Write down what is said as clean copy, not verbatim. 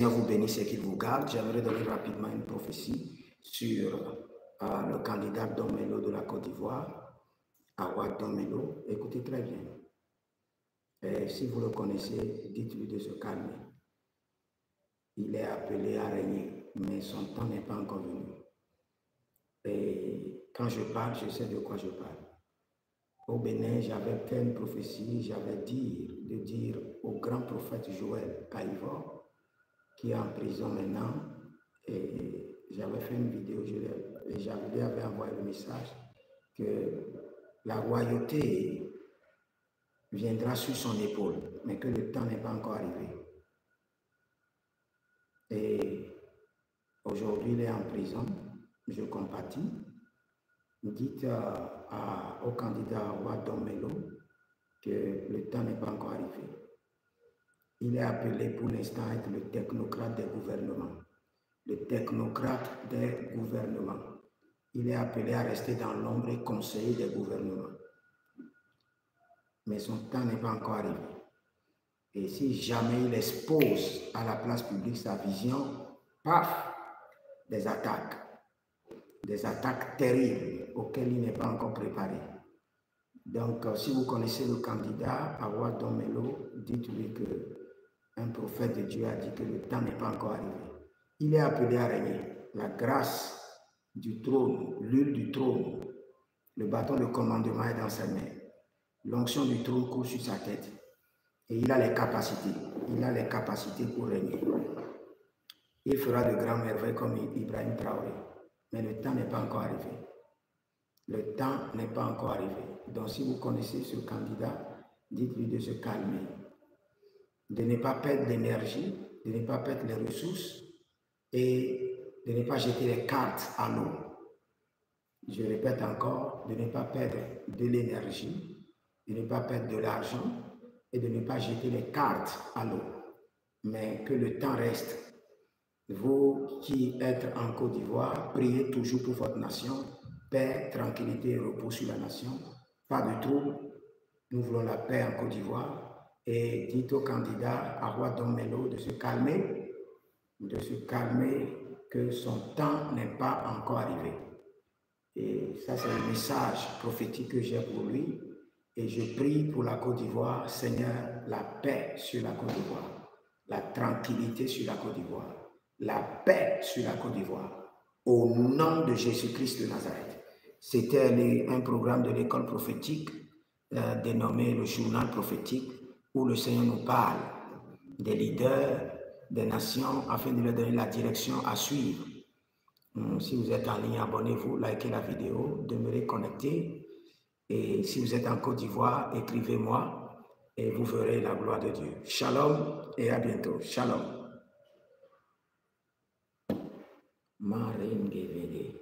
vous bénisse et qu'il vous garde. J'aimerais donner rapidement une prophétie sur le candidat Domelo de la Côte d'Ivoire, Awad Domelo. Écoutez très bien. Et si vous le connaissez, dites-lui de se calmer. Il est appelé à régner, mais son temps n'est pas encore venu. Et quand je parle, je sais de quoi je parle. Au Bénin, j'avais fait une prophétie, j'avais dit de dire au grand prophète Joël Caïvor, qui est en prison maintenant, et j'avais fait une vidéo, et j'avais envoyé le message que la royauté viendra sur son épaule, mais que le temps n'est pas encore arrivé. Et aujourd'hui, il est en prison, je compatis. Dites au candidat Awad Domelo que le temps n'est pas encore arrivé. Il est appelé pour l'instant à être le technocrate des gouvernements. Le technocrate des gouvernements. Il est appelé à rester dans l'ombre et conseiller des gouvernements. Mais son temps n'est pas encore arrivé. Et si jamais il expose à la place publique sa vision, paf, des attaques terribles auxquelles il n'est pas encore préparé. Donc, si vous connaissez le candidat, Awad Domelo, dites-lui que un prophète de Dieu a dit que le temps n'est pas encore arrivé. Il est appelé à régner. La grâce du trône, l'huile du trône, le bâton de commandement est dans ses mains. L'onction du trône coule sur sa tête. Et il a les capacités. Il a les capacités pour régner. Il fera de grands merveilles comme Ibrahim Traoré. Mais le temps n'est pas encore arrivé. Le temps n'est pas encore arrivé. Donc si vous connaissez ce candidat, dites-lui de se calmer, de ne pas perdre l'énergie, de ne pas perdre les ressources et de ne pas jeter les cartes à l'eau. Je répète encore, de ne pas perdre de l'énergie, de ne pas perdre de l'argent et de ne pas jeter les cartes à l'eau. Mais que le temps reste. Vous qui êtes en Côte d'Ivoire, priez toujours pour votre nation. Paix, tranquillité et repos sur la nation. Pas de trouble. Nous voulons la paix en Côte d'Ivoire. Et dites au candidat Awad Domelo de se calmer, que son temps n'est pas encore arrivé. Et ça, c'est le message prophétique que j'ai pour lui. Et je prie pour la Côte d'Ivoire, Seigneur, la paix sur la Côte d'Ivoire, la tranquillité sur la Côte d'Ivoire, la paix sur la Côte d'Ivoire. Au nom de Jésus-Christ de Nazareth. C'était un programme de l'école prophétique dénommé le journal prophétique où le Seigneur nous parle des leaders, des nations afin de leur donner la direction à suivre. Si vous êtes en ligne, abonnez-vous, likez la vidéo, demeurez connectés. Et si vous êtes en Côte d'Ivoire, écrivez-moi et vous verrez la gloire de Dieu. Shalom et à bientôt. Shalom. Maringevede.